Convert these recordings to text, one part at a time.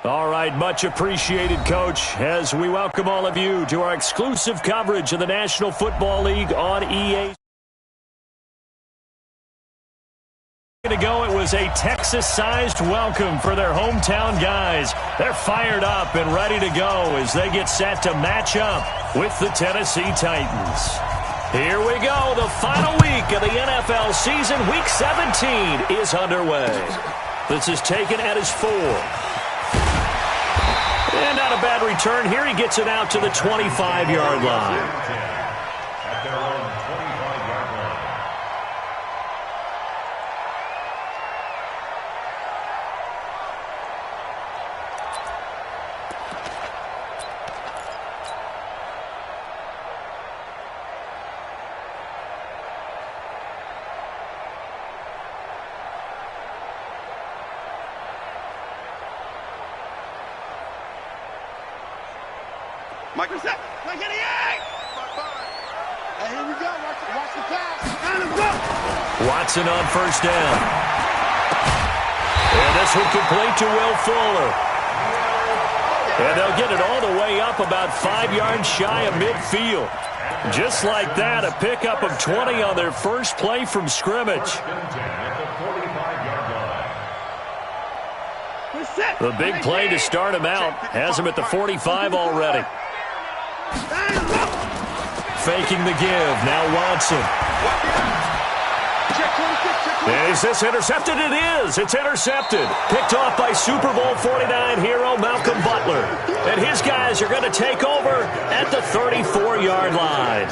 All right, much appreciated, Coach, as we welcome all of you to our exclusive coverage of the National Football League on EA. Ago, it was a Texas-sized welcome for their hometown guys. They're fired up and ready to go as they get set to match up with the Tennessee Titans. Here we go. The final week of the NFL season, Week 17, is underway. This is taken at his 4. And not a bad return here. He gets it out to the 25-yard line. Mike, set. Mike, get it! Hey, here we go. Watch the pass. And go. Watson on first down. And this one complete to Will Fuller. And they'll get it all the way up about 5 yards shy of midfield. Just like that, a pickup of 20 on their first play from scrimmage. The big play to start him out has him at the 45 already. Faking the give. Now Watson. Is this intercepted? It is. It's intercepted. Picked off by Super Bowl 49 hero Malcolm Butler. And his guys are going to take over at the 34-yard line.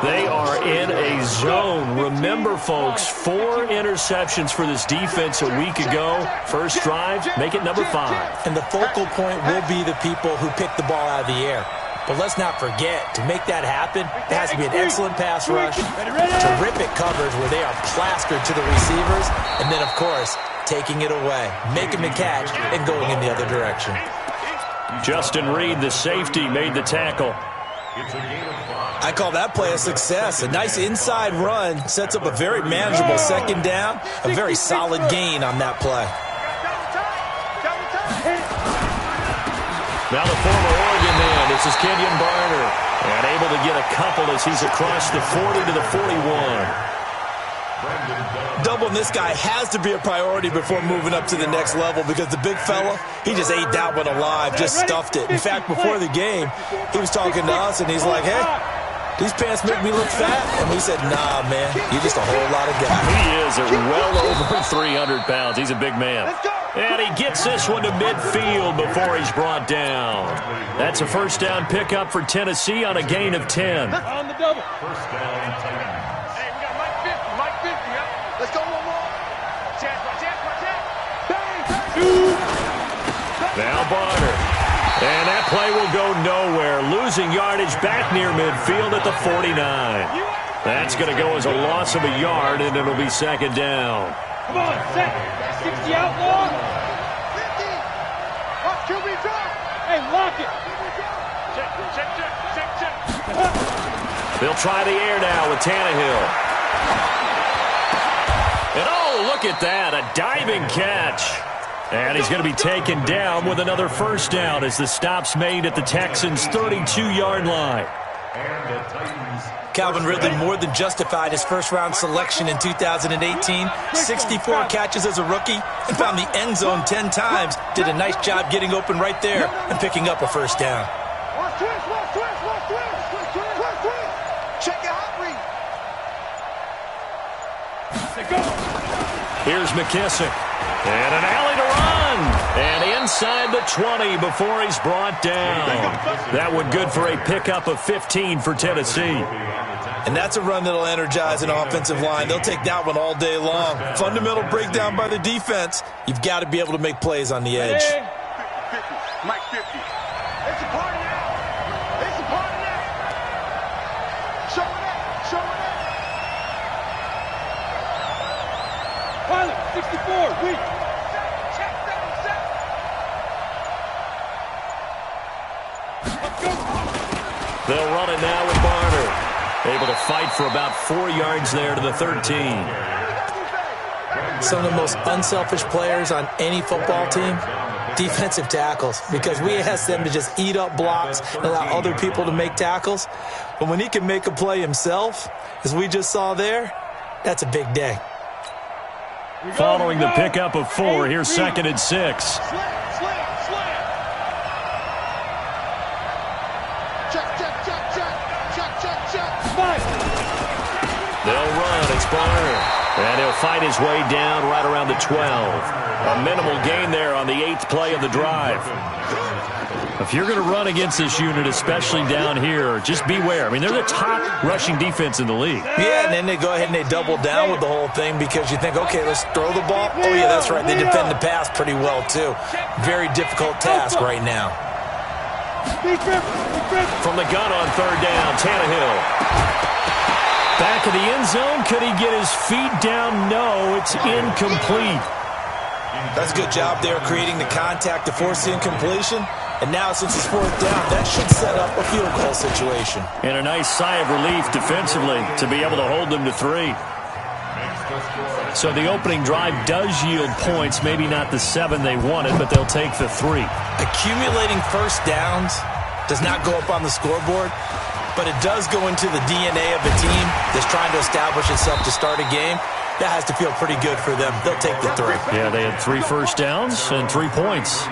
They are in a zone. Remember, folks, 4 interceptions for this defense a week ago. First drive, make it number 5. And the focal point will be the people who pick the ball out of the air. But let's not forget, to make that happen, it has to be an excellent pass rush, terrific coverage where they are plastered to the receivers, and then, of course, taking it away, making the catch, and going in the other direction. Justin Reed, the safety, made the tackle. I call that play a success. A nice inside run sets up a very manageable second down, a very solid gain on that play. Now the former Oregon man, this is Kenyon Barner, and able to get a couple as he's across the 40 to the 41. Doubling this guy has to be a priority before moving up to the next level because the big fella, he just ate that one alive, just stuffed it. In fact, before the game, he was talking to us, and he's like, hey, these pants make me look fat. And we said, nah, man, you're just a whole lot of guy. He is at well over 300 pounds. He's a big man. And he gets this one to midfield before he's brought down. That's a first down pickup for Tennessee on a gain of 10. On the double. First down, Titans. Hey, we got Mike 50, yeah? Let's go one more. Chance. Now Barner. And that play will go nowhere. Losing yardage back near midfield at the 49. That's going to go as a loss of a yard, and it'll be second down. Come on, set. 60 out long. 50. Watch QB drop. Hey, lock it. Check. They'll try the air now with Tannehill. And oh, look at that, a diving catch. And he's going to be taken down with another first down as the stop's made at the Texans' 32-yard line. Calvin Ridley more than justified his first-round selection in 2018. 64 catches as a rookie and found the end zone 10 times. Did a nice job getting open right there and picking up a first down. Check your hot read. Here's McKissick. And an alley to run. And inside the 20 before he's brought down. That one good for a pickup of 15 for Tennessee. And that's a run that'll energize an offensive line. They'll take that one all day long. Fundamental breakdown by the defense. You've got to be able to make plays on the edge. 50. Mike 50. It's a party now. It's a party now. Show it up. Pilot, 64, weak. They'll run it now with Barner. Able to fight for about 4 yards there to the 13. Some of the most unselfish players on any football team Defensive tackles, because we ask them to just eat up blocks and allow other people to make tackles. But when he can make a play himself, as we just saw there, that's a big day. Following the pickup of 4, here's 2nd and 6. They'll run. It's Barner. And he'll fight his way down right around the 12. A minimal gain there on the 8th play of the drive. If you're going to run against this unit, especially down here, just beware. I mean, they're the top rushing defense in the league. Yeah, and then they go ahead and they double down with the whole thing because you think, okay, let's throw the ball. Oh, yeah, that's right. They defend the pass pretty well, too. Very difficult task right now. From the gun on 3rd down, Tannehill. Back of the end zone. Could he get his feet down? No, it's incomplete. That's a good job there creating the contact to force the incompletion. And now, since it's 4th down, that should set up a field goal situation. And a nice sigh of relief defensively to be able to hold them to 3. So the opening drive does yield points, maybe not the 7 they wanted, but they'll take the 3. Accumulating first downs does not go up on the scoreboard, but it does go into the DNA of a team that's trying to establish itself to start a game. That has to feel pretty good for them. They'll take the 3. Yeah, they had 3 first downs and 3 points.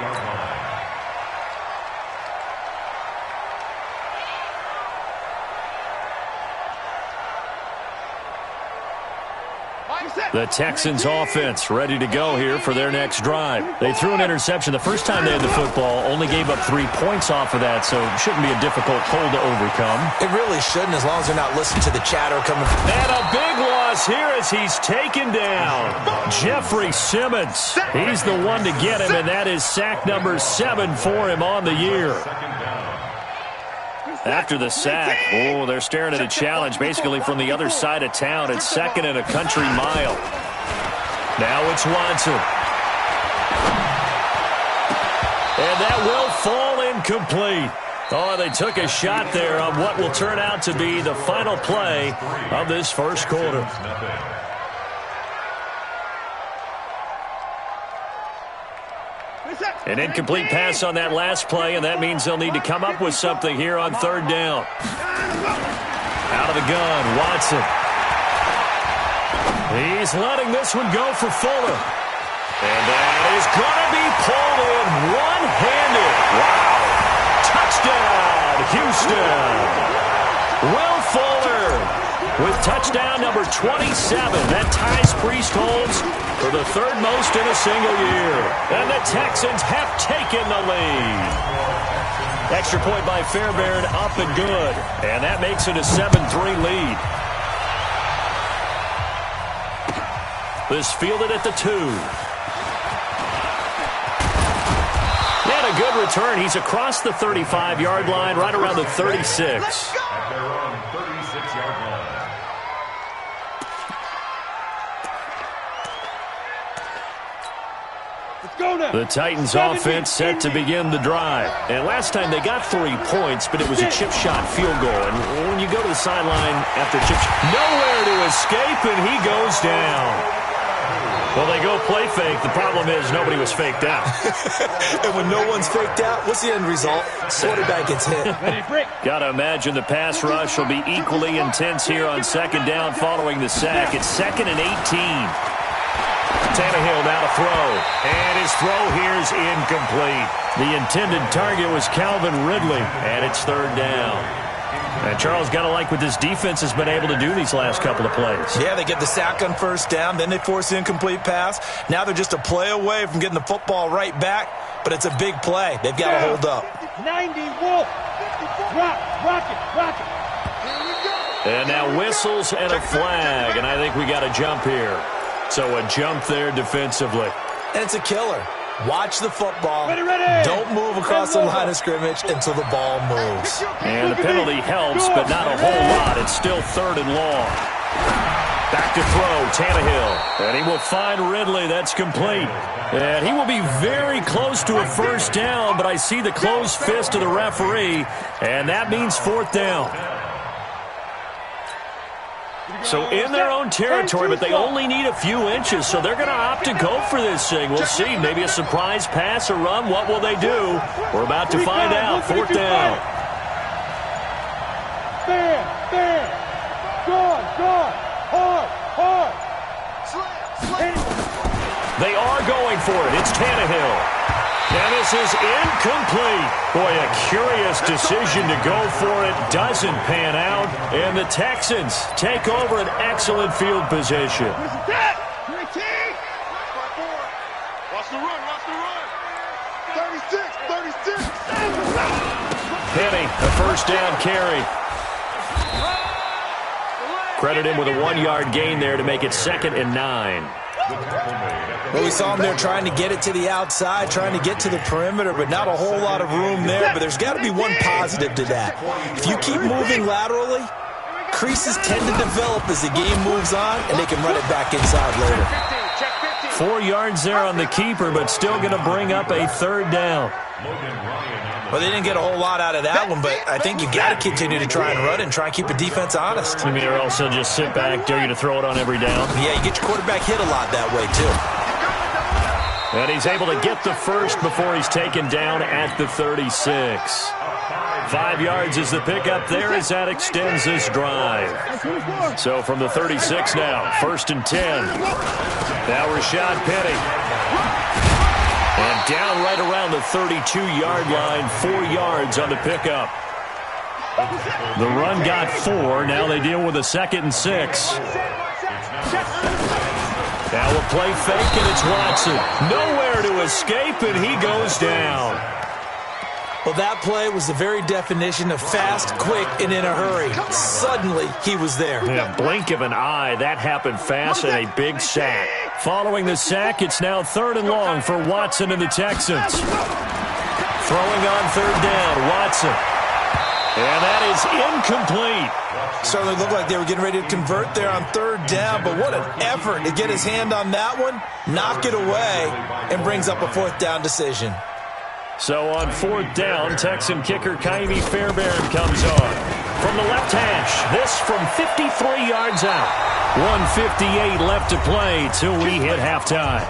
The Texans offense ready to go here for their next drive. They threw an interception the first time they had the football, only gave up 3 points off of that, so it shouldn't be a difficult hole to overcome. It really shouldn't, as long as they're not listening to the chatter coming from. And a big loss here as he's taken down. Jeffrey Simmons. He's the one to get him, and that is sack number 7 for him on the year. After the sack, oh, they're staring at a challenge basically from the other side of town. It's 2nd and a country mile. Now it's Watson. And that will fall incomplete. Oh, they took a shot there on what will turn out to be the final play of this first quarter. An incomplete pass on that last play, and that means they'll need to come up with something here on 3rd down. Out of the gun, Watson. He's letting this one go for Fuller. And that is going to be pulled in one-handed. Wow. Touchdown, Houston. Will Fuller with touchdown number 27. That ties Priesthold's for the 3rd most in a single year. And the Texans have taken the lead. Extra point by Fairbairn, up and good. And that makes it a 7-3 lead. This fielded at the 2. And a good return. He's across the 35-yard line, right around the 36. The Titans offense set to begin the drive. And last time they got 3 points, but it was a chip shot field goal. And when you go to the sideline after chip shot, nowhere to escape, and he goes down. Well, they go play fake. The problem is nobody was faked out. And when no one's faked out, what's the end result? Quarterback gets hit. Got to imagine the pass rush will be equally intense here on 2nd down following the sack. It's 2nd and 18. Tannehill now to throw. And his throw here is incomplete. The intended target was Calvin Ridley, and it's 3rd down. And Charles, got to like what this defense has been able to do these last couple of plays. Yeah, they get the sack on 1st down, then they force the incomplete pass. Now they're just a play away from getting the football right back, but it's a big play. They've got to hold up. 90, Wolf. Rock it. And now whistles and a flag, and I think we got a jump here. So a jump there defensively. And it's a killer. Watch the football. Ready. Don't move across the line of scrimmage until the ball moves. And the penalty helps, but not a whole lot. It's still 3rd and long. Back to throw, Tannehill. And he will find Ridley. That's complete. And he will be very close to a 1st down, but I see the closed fist of the referee, and that means 4th down. So in their own territory, but they only need a few inches, so they're going to opt to go for this thing. We'll see. Maybe a surprise pass or run. What will they do? We're about to find out. 4th down. Stand. Guard. Hard. They are going for it. It's Tannehill. And this is incomplete. Boy, a curious decision to go for it. Doesn't pan out. And the Texans take over an excellent field position. Watch the run. 36. Penny, a first down carry. Credit him with a 1-yard gain there to make it 2nd and 9. Well, we saw him there trying to get it to the outside, trying to get to the perimeter, but not a whole lot of room there. But there's got to be one positive to that. If you keep moving laterally, creases tend to develop as the game moves on, and they can run it back inside later. 4 yards there on the keeper, but still going to bring up a 3rd down. Well, they didn't get a whole lot out of that one, but I think you got to continue to try and run and try and keep the defense honest. I mean, or else they'll just sit back, dare you to throw it on every down. Yeah, you get your quarterback hit a lot that way, too. And he's able to get the first before he's taken down at the 36. 5 yards is the pickup there as that extends this drive. So from the 36 now, 1st and 10. Now Rashad Penny. And down right around the 32-yard line, 4 yards on the pickup. The run got 4. Now they deal with a 2nd and 6. Now a play fake, and it's Watson. Nowhere to escape, and he goes down. Well, that play was the very definition of fast, quick, and in a hurry. Suddenly, he was there. In a blink of an eye, that happened fast, and a big sack. Following the sack, it's now 3rd and long for Watson and the Texans. Throwing on 3rd down, Watson. And that is incomplete. Certainly looked like they were getting ready to convert there on 3rd down, but what an effort to get his hand on that one, knock it away, and brings up a 4th down decision. So on 4th down, Texan kicker Kaimi Fairbairn comes on. From the left hash, this from 53 yards out. 1:58 left to play till we hit halftime.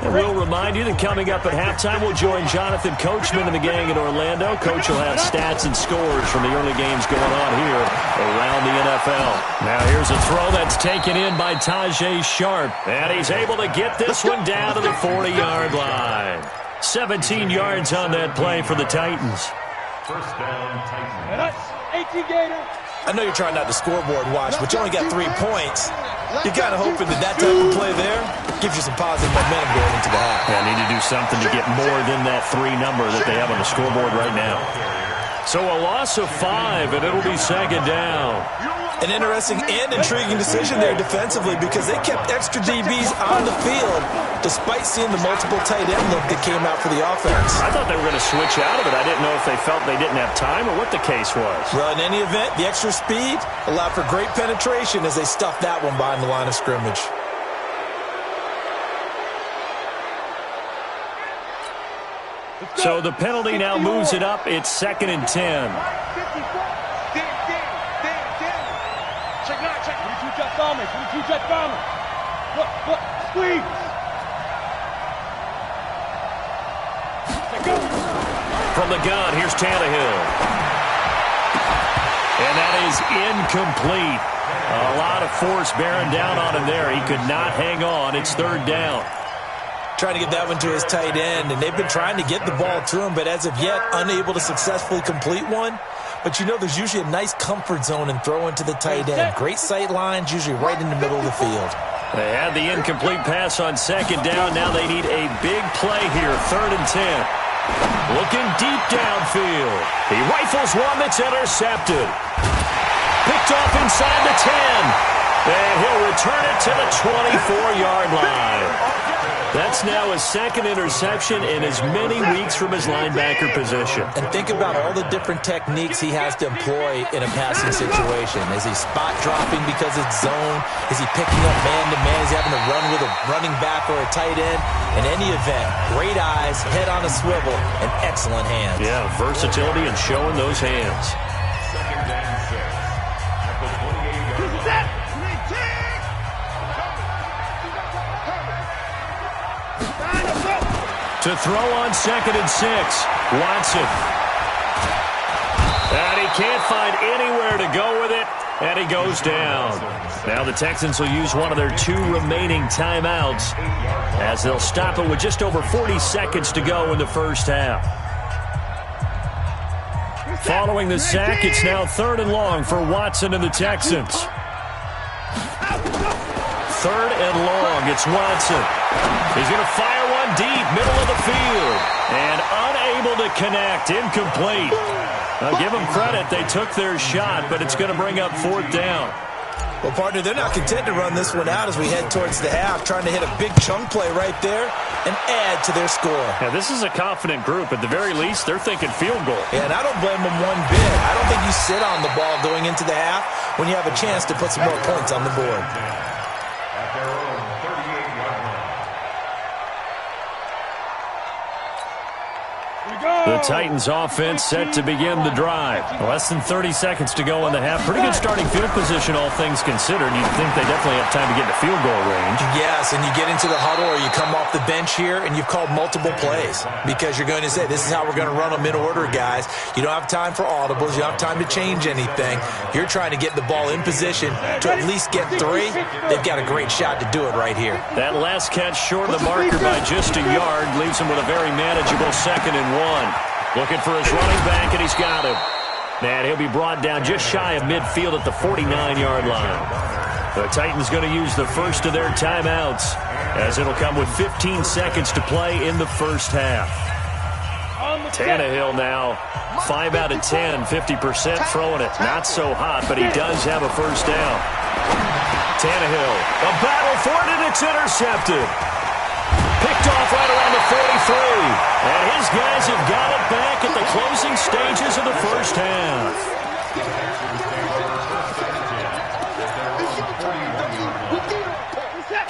And we'll remind you that coming up at halftime, we'll join Jonathan Coachman and the gang in Orlando. Coach will have stats and scores from the early games going on here around the NFL. Now here's a throw that's taken in by Tajay Sharp. And he's able to get this one down to the 40-yard line. 17 yards on that play for the Titans. First down, Titans. 18 Gator. I know you're trying not to scoreboard watch, but you only got 3 points. You're kind of hoping that type of play there gives you some positive momentum going into the half. Yeah, need to do something to get more than that 3 number that they have on the scoreboard right now. So a loss of 5, and it'll be 2nd down. An interesting and intriguing decision there defensively because they kept extra DBs on the field despite seeing the multiple tight end look that came out for the offense. I thought they were going to switch out of it. I didn't know if they felt they didn't have time or what the case was. Well, in any event, the extra speed allowed for great penetration as they stuffed that one behind the line of scrimmage. So the penalty now moves it up. It's 2nd and 10. Squeeze. From the gun, here's Tannehill. And that is incomplete. A lot of force bearing down on him there. He could not hang on. It's 3rd down. Trying to get that one to his tight end, and they've been trying to get the ball to him, but as of yet, unable to successfully complete one. But you know there's usually a nice comfort zone in throwing to the tight end. Great sight lines, usually right in the middle of the field. They had the incomplete pass on 2nd down. Now they need a big play here, 3rd and 10. Looking deep downfield. He rifles one that's intercepted. Picked off inside the 10. And he'll return it to the 24-yard line. That's now his second interception in as many weeks from his linebacker position. And think about all the different techniques he has to employ in a passing situation. Is he spot dropping because it's zone? Is he picking up man-to-man? Is he having to run with a running back or a tight end? In any event, great eyes, head on a swivel, and excellent hands. Yeah, versatility and showing those hands. To throw on 2nd and 6, Watson. And he can't find anywhere to go with it, and he goes down. Now the Texans will use one of their 2 remaining timeouts as they'll stop it with just over 40 seconds to go in the first half. Following the sack, it's now 3rd and long for Watson and the Texans. 3rd and long, it's Watson. He's going to fire one deep, middle of the field. And unable to connect, incomplete. Now give them credit, they took their shot, but it's going to bring up 4th down. Well, partner, they're not content to run this one out as we head towards the half, trying to hit a big chunk play right there and add to their score. Yeah, this is a confident group. At the very least, they're thinking field goal. Yeah, and I don't blame them one bit. I don't think you sit on the ball going into the half when you have a chance to put some more points on the board. The Titans offense set to begin the drive. Less than 30 seconds to go in the half. Pretty good starting field position, all things considered. You'd think they definitely have time to get to field goal range. Yes, and you get into the huddle or you come off the bench here and you've called multiple plays because you're going to say, this is how we're going to run them in order, guys. You don't have time for audibles. You don't have time to change anything. You're trying to get the ball in position to at least get 3. They've got a great shot to do it right here. That last catch short of the marker by just a yard leaves him with a very manageable 2nd and 1. Looking for his running back, and he's got him. And he'll be brought down just shy of midfield at the 49-yard line. The Titans going to use the first of their timeouts as it'll come with 15 seconds to play in the first half. Tannehill now 5 out of 10, 50% throwing it. Not so hot, but he does have a first down. Tannehill, a battle for it, and it's intercepted. Picked off right around the 43. And his guys have got it back at the closing stages of the first half.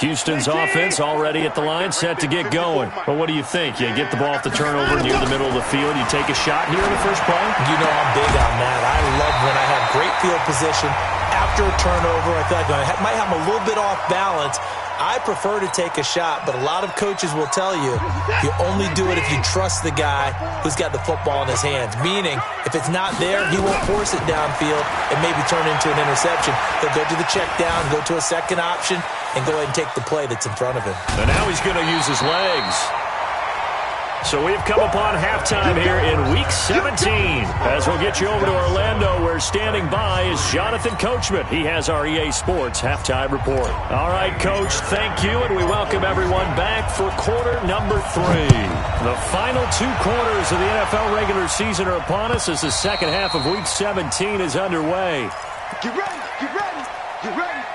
Houston's offense already at the line, set to get going. But what do you think? You get the ball off the turnover near the middle of the field, you take a shot here in the first play? You know I'm big on that. I love when I have great field position after a turnover. I feel like I might have a little bit off balance. I prefer to take a shot, but a lot of coaches will tell you you only do it if you trust the guy who's got the football in his hands. Meaning, if it's not there, he won't force it downfield and maybe turn into an interception. He'll go to the check down, go to a second option, and go ahead and take the play that's in front of him. And now he's going to use his legs. So we've come upon halftime here in Week 17. As we'll get you over to Orlando, where standing by is Jonathan Coachman. He has our EA Sports Halftime Report. All right, Coach, thank you, and we welcome everyone back for quarter number 3. The final 2 quarters of the NFL regular season are upon us as the second half of Week 17 is underway. Get ready, get ready, get ready.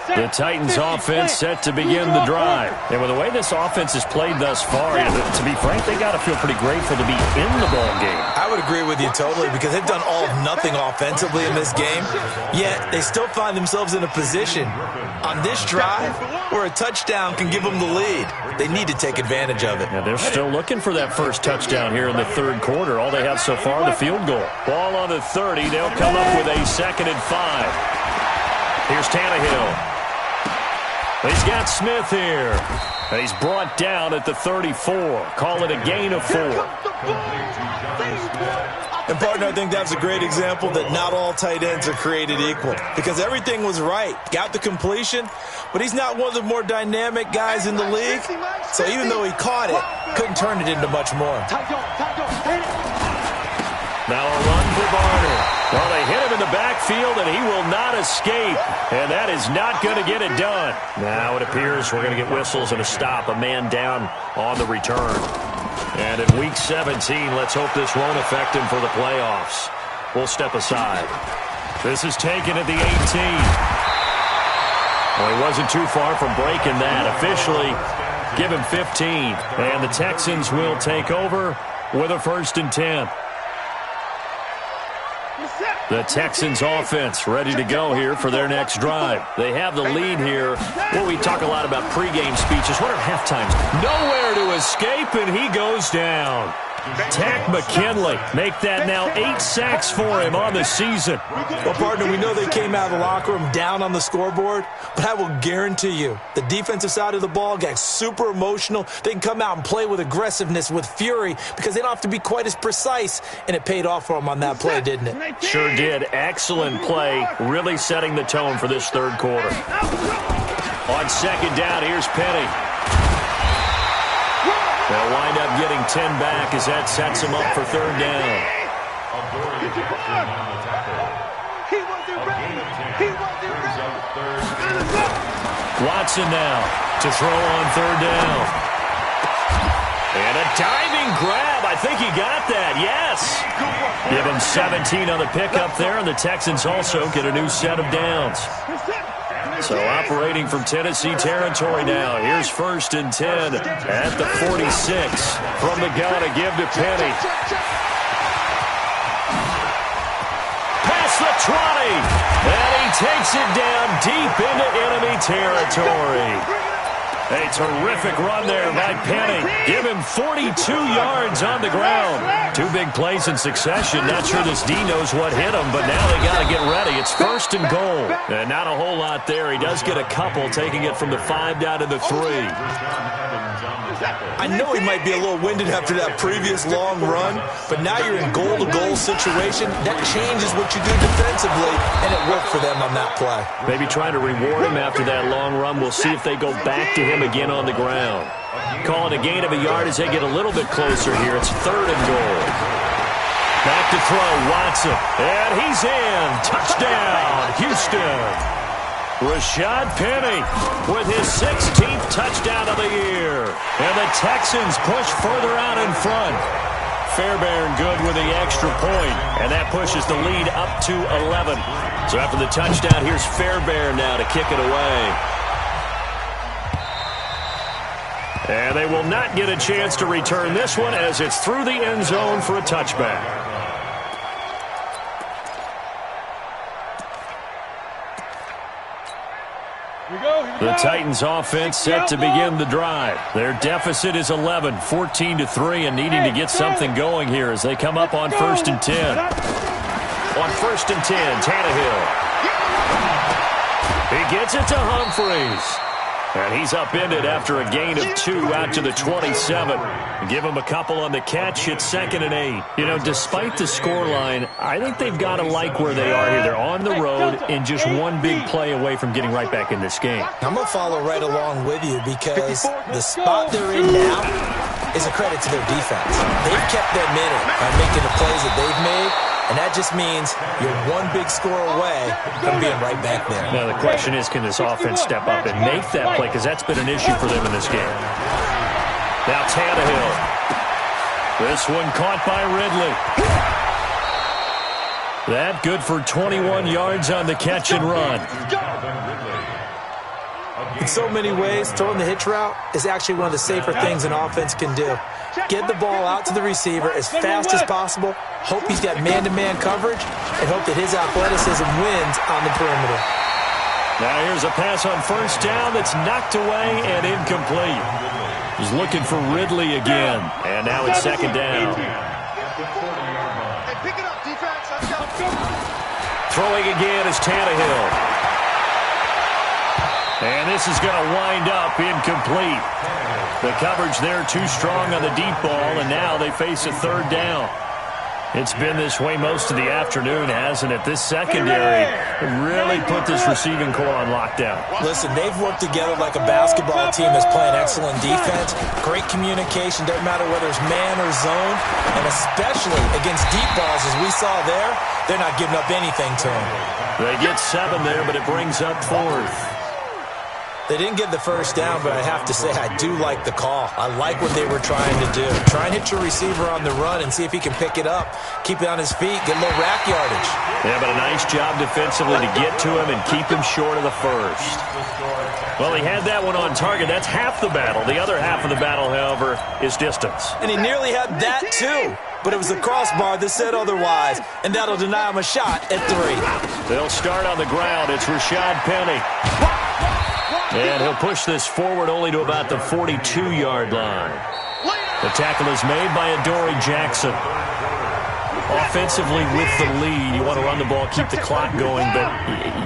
The Titans offense set to begin the drive. And with the way this offense has played thus far, to be frank, they got to feel pretty grateful to be in the ball game. I would agree with you totally because they've done all of nothing offensively in this game, yet they still find themselves in a position on this drive where a touchdown can give them the lead. They need to take advantage of it. Yeah, they're still looking for that first touchdown here in the third quarter. All they have so far, the field goal. Ball on the 30. They'll come up with a 2nd and 5. Here's Tannehill. He's got Smith here. And he's brought down at the 34. Call it a gain of 4. And, partner, I think that's a great example that not all tight ends are created equal because everything was right. Got the completion, but he's not one of the more dynamic guys in the league. So even though he caught it, couldn't turn it into much more. Now a run for Barner. Well, they hit him in the backfield, and he will not escape. And that is not going to get it done. Now it appears we're going to get whistles and a stop. A man down on the return. And in Week 17, let's hope this won't affect him for the playoffs. will step aside. This is taken at the 18. Well, he wasn't too far from breaking that. Officially, give him 15. And the Texans will take over with a 1st and 10. The Texans offense ready to go here for their next drive. They have the lead here. Well, we talk a lot about pregame speeches. What are halftimes? Nowhere to escape, and he goes down. Tack McKinley, make that now 8 sacks for him on the season. Well, partner, we know they came out of the locker room down on the scoreboard, but I will guarantee you the defensive side of the ball got super emotional. They can come out and play with aggressiveness, with fury, because they don't have to be quite as precise, and it paid off for them on that play, didn't it? Sure did. Excellent play, really setting the tone for this third quarter. On 2nd down, here's Penny. They'll wind up getting 10 back as that sets him up for 3rd down. Watson now to throw on 3rd down. And a diving grab. I think he got that. Yes. Give him 17 on the pickup there, and the Texans also get a new set of downs. So operating from Tennessee territory now. Here's 1st and 10 at the 46. From the gun to give to Penny. Past the 20. And he takes it down deep into enemy territory. A terrific run there by Penny. Give him 42 yards on the ground. 2 big plays in succession. Not sure this D knows what hit him, but now they got to get ready. It's 1st and goal. And not a whole lot there. He does get a couple, taking it from the 5 down to the 3. I know he might be a little winded after that previous long run, but now you're in goal-to-goal situation. That changes what you do defensively, and it worked for them on that play. Maybe trying to reward him after that long run. We'll see if they go back to him again on the ground. Calling a gain of a yard as they get a little bit closer here. It's 3rd and goal. Back to throw, Watson. And he's in. Touchdown, Houston. Rashad Penny with his 16th touchdown of the year. And the Texans push further out in front. Fairbairn good with the extra point, and that pushes the lead up to 11. So after the touchdown, here's Fairbairn now to kick it away. And they will not get a chance to return this one as it's through the end zone for a touchback. The Titans offense set to begin the drive. Their deficit is 11, 14-3, and needing to get something going here as they come up on 1st and 10. On 1st and 10, Tannehill. He gets it to Humphreys. And he's upended after a gain of 2 out to the 27. Give him a couple on the catch. It's 2nd and 8. You know, despite the scoreline, I think they've got to like where they are here. They're on the road and just one big play away from getting right back in this game. I'm going to follow right along with you because the spot they're in now is a credit to their defense. They've kept them in it by making the plays that they've made. And that just means you're one big score away from being right back there. Now, the question is, can this offense step up and make that play? Because that's been an issue for them in this game. Now, Tannehill. This one caught by Ridley. That good for 21 yards on the catch and run. In so many ways, throwing the hitch route is actually one of the safer things an offense can do. Get the ball out to the receiver as fast as possible, hope he's got man-to-man coverage, and hope that his athleticism wins on the perimeter. Now here's a pass on 1st down that's knocked away and incomplete. He's looking for Ridley again, and now it's 2nd down. Hey, pick it up, defense. Throwing again is Tannehill. And this is going to wind up incomplete. The coverage there too strong on the deep ball, and now they face a 3rd down. It's been this way most of the afternoon, hasn't it? This secondary really put this receiving core on lockdown. Listen, they've worked together like a basketball team that's playing excellent defense. Great communication, doesn't matter whether it's man or zone. And especially against deep balls, as we saw there, they're not giving up anything to them. They get 7 there, but it brings up 4th. They didn't get the first down, but I have to say I do like the call. I like what they were trying to do. Try and hit your receiver on the run and see if he can pick it up, keep it on his feet, get a little rack yardage. Yeah, but a nice job defensively to get to him and keep him short of the first. Well, he had that one on target. That's half the battle. The other half of the battle, however, is distance. And he nearly had that, too. But it was the crossbar that said otherwise, and that'll deny him a shot at 3. They'll start on the ground. It's Rashad Penny. And he'll push this forward only to about the 42-yard line. The tackle is made by Adoree Jackson. Offensively with the lead, you want to run the ball, keep the clock going, but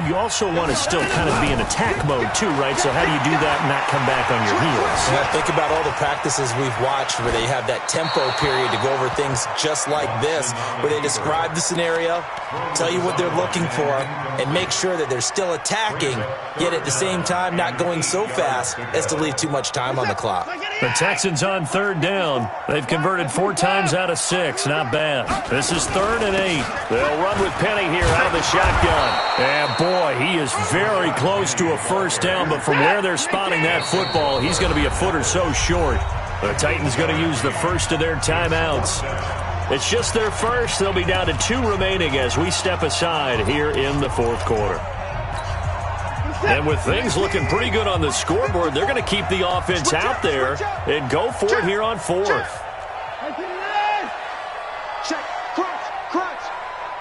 you also want to still kind of be in attack mode too, right? So how do you do that and not come back on your heels? Yeah, think about all the practices we've watched where they have that tempo period to go over things just like this, where they describe the scenario, tell you what they're looking for, and make sure that they're still attacking, yet at the same time not going so fast as to leave too much time on the clock. The Texans on 3rd down. They've converted 4 times out of 6. Not bad. This is 3rd and 8. They'll run with Penny here out of the shotgun. And boy, he is very close to a first down, but from where they're spotting that football, he's going to be a foot or so short. The Titans going to use the first of their timeouts. It's just their first. They'll be down to 2 remaining as we step aside here in the 4th quarter. And with things looking pretty good on the scoreboard, they're going to keep the offense out there and go for it here on 4th. Check.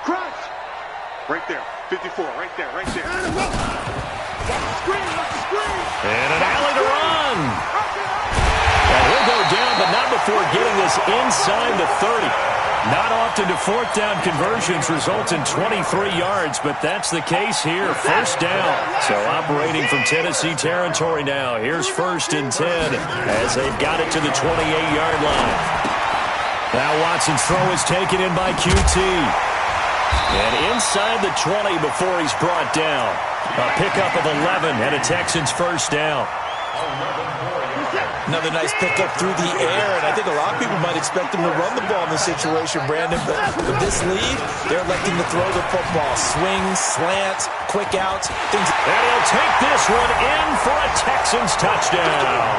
Crunch. Right there. 54. Right there. And an alley to run. And he'll go down, but not before getting this inside the 30. Not often do 4th down conversions result in 23 yards, but that's the case here. First down. So operating from Tennessee territory now. Here's 1st and 10 as they've got it to the 28-yard line. Now Watson's throw is taken in by QT. And inside the 20 before he's brought down. A pickup of 11 and a Texans first down. Another nice pickup through the air, and I think a lot of people might expect him to run the ball in this situation, Brandon, but with this lead, they're electing to throw the football. Swings, slants, quick outs, things. And he'll take this one in for a Texans touchdown.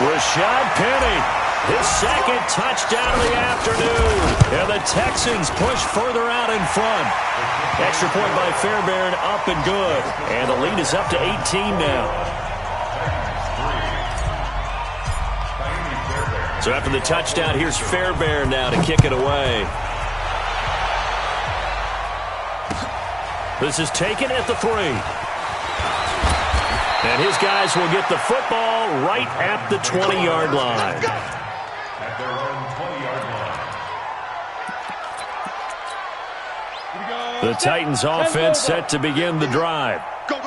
Rashad Penny, his 2nd touchdown of the afternoon. And the Texans push further out in front. Extra point by Fairbairn, up and good. And the lead is up to 18 now. So after the touchdown, here's Fairbairn now to kick it away. This is taken at the 3. And his guys will get the football right at the 20-yard line. At their own 20-yard line. The Titans offense set to begin the drive. Go.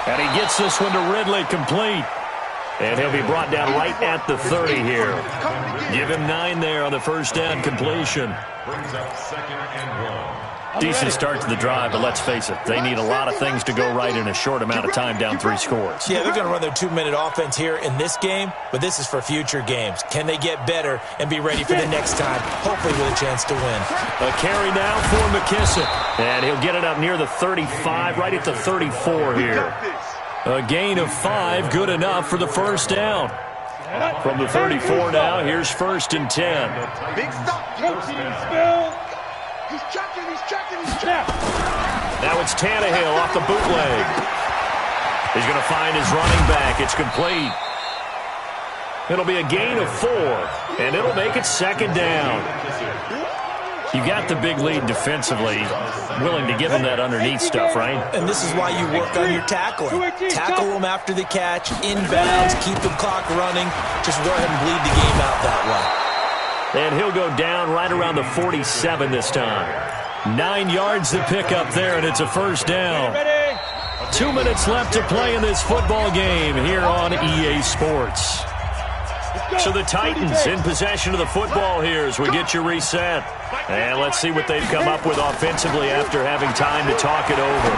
And he gets this one to Ridley complete. And he'll be brought down right at the 30 here. Give him 9 there on the first down completion. Brings up 2nd and 1. Decent start to the drive, but let's face it, they need a lot of things to go right in a short amount of time down 3 scores. Yeah, they're going to run their 2-minute offense here in this game, but this is for future games. Can they get better and be ready for the next time, hopefully with a chance to win? A carry now for McKissick, and he'll get it up near the 35, right at the 34 here. A gain of 5, good enough for the first down. From the 34 now, here's 1st and 10. Big stop. He's checking. Now it's Tannehill off the bootleg. He's going to find his running back. It's complete. It'll be a gain of 4, and it'll make it 2nd down. You got the big lead defensively, willing to give them that underneath stuff, right? And this is why you work on your tackling. Tackle them after the catch, inbounds, keep the clock running. Just go ahead and bleed the game out that way. And he'll go down right around the 47 this time. 9 yards to pick up there, and it's a first down. 2 minutes left to play in this football game here on EA Sports. So the Titans in possession of the football here as we get you reset. And let's see what they've come up with offensively after having time to talk it over.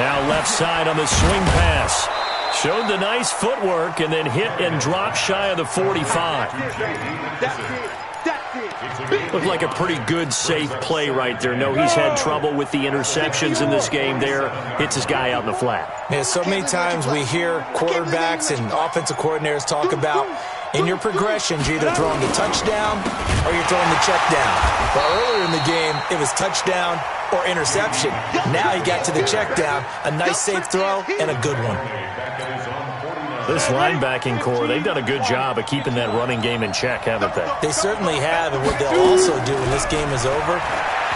Now left side on the swing pass. Showed the nice footwork and then hit and dropped shy of the 45. Looked like a pretty good, safe play right there. No, he's had trouble with the interceptions in this game there. Hits his guy out in the flat. Yeah, so many times we hear quarterbacks and offensive coordinators talk about in your progressions, you're either throwing the touchdown or you're throwing the check down. But earlier in the game, it was touchdown or interception. Now he got to the check down, a nice safe throw, and a good one. This linebacking core, they've done a good job of keeping that running game in check, haven't they? They certainly have, and what they'll also do when this game is over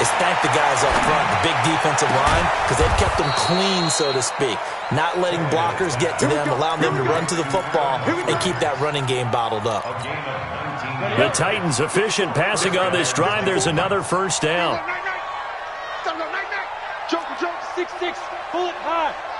is thank the guys up front, the big defensive line, because they've kept them clean, so to speak. Not letting blockers get to them, allowing them to run to the football and keep that running game bottled up. The Titans efficient passing on this drive. There's another first down. Jump, 6-6, pull it high.